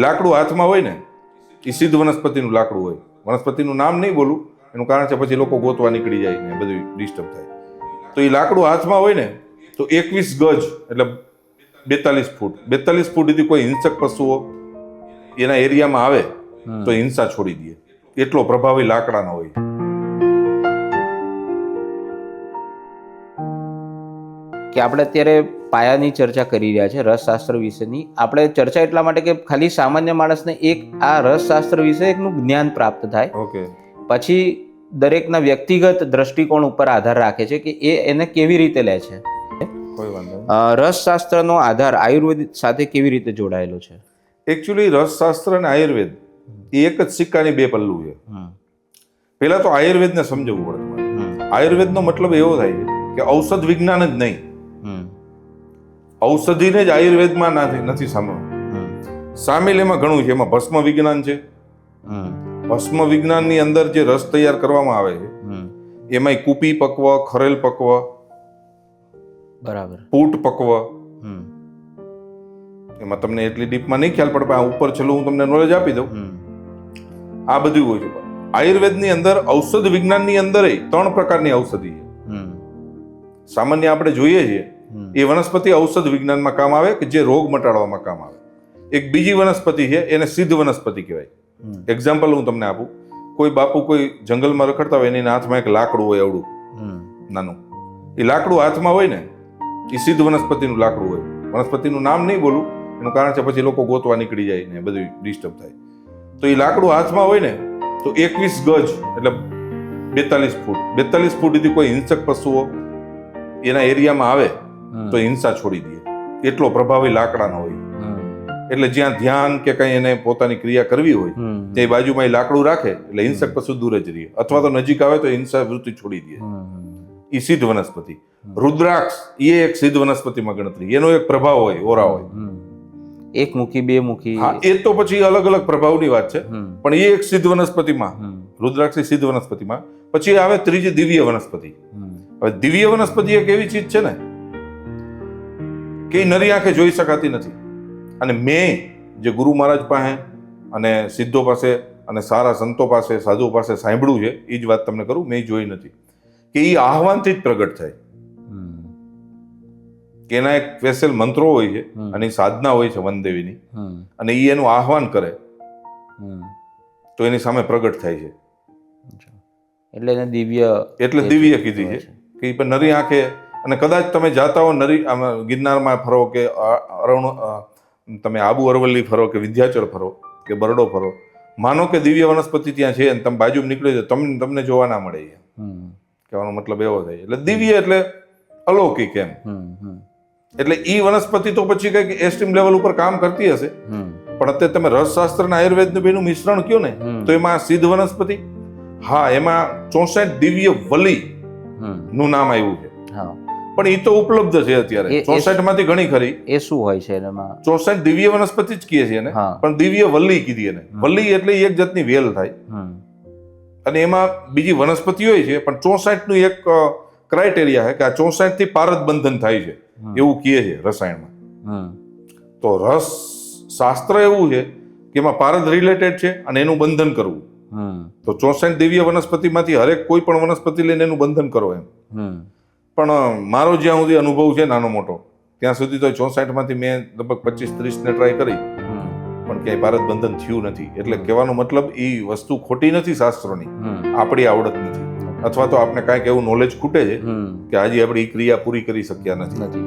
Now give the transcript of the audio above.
લાકડું હાથમાં હોય ને એ સિદ્ધ વનસ્પતિનું લાકડું હોય. વનસ્પતિનું નામ નહીં બોલું, એનું કારણ છે પછી લોકો ગોતવા નીકળી જાય ને બધું ડિસ્ટર્બ થાય. તો એ લાકડું હાથમાં હોય ને તો 21 ગજ એટલે 42 ફૂટ 42 ફૂટથી કોઈ હિંસક પશુઓ એના એરિયામાં આવે તો હિંસા છોડી દે, એટલો પ્રભાવી લાકડાનો હોય. કે આપણે અત્યારે પાયાની ચર્ચા કરી રહ્યા છે રસશાસ્ત્ર વિશેની. આપણે ચર્ચા એટલા માટે કે ખાલી સામાન્ય માણસને એક આ રસશાસ્ત્ર વિશે એકનું જ્ઞાન પ્રાપ્ત થાય. ઓકે. પછી દરેકના વ્યક્તિગત દ્રષ્ટિકોણ ઉપર આધાર રાખે છે કે એ એને કેવી રીતે લે છે. કોઈ વાંધો નહીં. રસશાસ્ત્રનો આધાર આયુર્વેદ સાથે કેવી રીતે જોડાયેલો છે? એકચ્યુઅલી રસશાસ્ત્ર અને આયુર્વેદ એ એક જ સિક્કાની બે પલ્લું છે. પહેલા તો આયુર્વેદને સમજવું પડે તમારે. આયુર્વેદનો મતલબ એવો થાય છે કે ઔષધ વિજ્ઞાન જ નહીં, ઔષધિને જ આયુર્વેદમાં નથી સાંભળવું. સામેલ એમાં ઘણું છે. એમાં ભસ્મ વિજ્ઞાન છે. ભસ્મ વિજ્ઞાનની અંદર જે રસ તૈયાર કરવામાં આવે છે એમાં કુપી પક્વ, ખરેલ પક્વ, બરાબર, પૂટ પક્વ, એમાં તમને એટલી ડીપમાં નહીં ખ્યાલ પડે, પણ આ ઉપર છેલ્લું હું તમને નોલેજ આપી દઉં. આ બધું હોય છે. આયુર્વેદની અંદર ઔષધ વિજ્ઞાનની અંદર 3 પ્રકારની ઔષધિ છે. સામાન્ય આપણે જોઈએ છીએ એ વનસ્પતિ ઔષધ વિજ્ઞાનમાં કામ આવે કે જે રોગ મટાડવામાં કામ આવે. એક બીજી વનસ્પતિ છે એને સિદ્ધ વનસ્પતિ કહેવાય. એક્ઝામ્પલ હું તમને આપું. કોઈ બાપુ કોઈ જંગલમાં રખડતા હોય એના હાથમાં એક લાકડું હોય આવડું નાનું. એ લાકડું હાથમાં હોય ને એ સિદ્ધ વનસ્પતિનું લાકડું હોય. વનસ્પતિનું નામ નહીં બોલું, એનું કારણ છે પછી લોકો ગોતવા નીકળી જાય ને બધું ડિસ્ટર્બ થાય. તો એ લાકડું હાથમાં હોય ને તો 21 ગજ એટલે 42 ફૂટ 42 ફૂટથી કોઈ હિંસક પશુઓ એના એરિયામાં આવે તો હિંસા છોડી દે, એટલો પ્રભાવી લાકડાનો હોય. એટલે જ્યાં ધ્યાન કે કઈ એને પોતાની ક્રિયા કરવી હોય ત્યાં બાજુમાં એ લાકડું રાખે એટલે હિંસક પશુ દૂર જ રહે, અથવા તો નજીક આવે તો હિંસા વૃત્તિ છોડી દે. એ સિદ્ધ વનસ્પતિ. રુદ્રાક્ષ એ એક સિદ્ધ વનસ્પતિમાં ગણતરી. એનો એક પ્રભાવ હોય, ઓરા હોય. એક મુખી, બે મુખી, હા, એ તો પછી અલગ અલગ પ્રભાવની વાત છે, પણ એ એક સિદ્ધ વનસ્પતિમાં, રુદ્રાક્ષ સિદ્ધ વનસ્પતિમાં. પછી આવે ત્રીજી દિવ્ય વનસ્પતિ. હવે દિવ્ય વનસ્પતિ એક એવી ચીજ છે ને કે નરી આંખે જોઈ શકાતી નથી. અને મેં જે ગુરુ મહારાજ પાસે અને સિદ્ધો પાસે અને સારા સંતો પાસે, સાધુઓ પાસે સાંભળ્યું છે એ જ વાત તમને કરું. મેં જોઈ નથી કે એ આહવાનથી જ પ્રગટ થાય. કે એના એક સ્પેશિયલ મંત્રો હોય છે અને સાધના હોય છે વનદેવીની, અને એ એનું આહવાન કરે તો એની સામે પ્રગટ થાય છે. એટલે એને દિવ્ય, એટલે દિવ્ય કીધી છે કે એ પણ નરી આંખે. અને કદાચ તમે જાતા હો નરી ગિરનારમાં ફરો કે તમે આબુ અરવલ્લી ફરો કે વિંધ્યાચળ ફરો કે બરડો ફરો, માનો કે દિવ્ય વનસ્પતિ ત્યાં છે અને તમે બાજુ નીકળી જાઓ, તમને જોવા ના મળે. કહેવાનો મતલબ એવો થાય. એટલે દિવ્ય એટલે અલૌકિક એમ. એટલે ઈ વનસ્પતિ તો પછી કઈક એસ્ટીમ લેવલ ઉપર કામ કરતી હશે, પણ અત્યારે તમે રસશાસ્ત્ર અને આયુર્વેદનું બેનું મિશ્રણ કયો ને તો એમાં સિદ્ધ વનસ્પતિ, હા, એમાં 64 દિવ્ય વલી નું નામ આવ્યું છે. પણ એ તો ઉપલબ્ધ છે અત્યારે 64 માંથી ઘણી ખરી. એ શું હોય છે એમાં? 64 દિવ્ય વનસ્પતિ જ કહીએ છીએ એને, પણ દિવ્ય વલ્લી કીધી એને. વલ્લી એટલે એક જાતની વેલ થાય. અને એમાં બીજી વનસ્પતિ હોય છે, પણ 64 નું એક ક્રાઇટેરિયા છે કે આ 64 થી પારદ બંધન થાય છે એવું કહે છે રસાયણમાં. તો રસ શાસ્ત્ર એવું છે કે એમાં પારદ રિલેટેડ છે અને એનું બંધન કરવું. તો 64 દિવ્ય વનસ્પતિમાંથી હરેક કોઈ પણ વનસ્પતિ લઈને એનું બંધન કરો એમ. પણ મારો જ્યાં સુધી અનુભવ છે નાનો મોટો ત્યાં સુધી તો 64 માંથી મેં લગભગ 25-30 ને ટ્રાય કરી, પણ ક્યાંય ભારત બંધન થયું નથી. એટલે કહેવાનો મતલબ એ વસ્તુ ખોટી નથી શાસ્ત્રોની, આપણી આવડત નથી, અથવા તો આપણે કાંઈક એવું નોલેજ ખૂટે છે કે આજે આપણે એ ક્રિયા પૂરી કરી શક્યા નથી.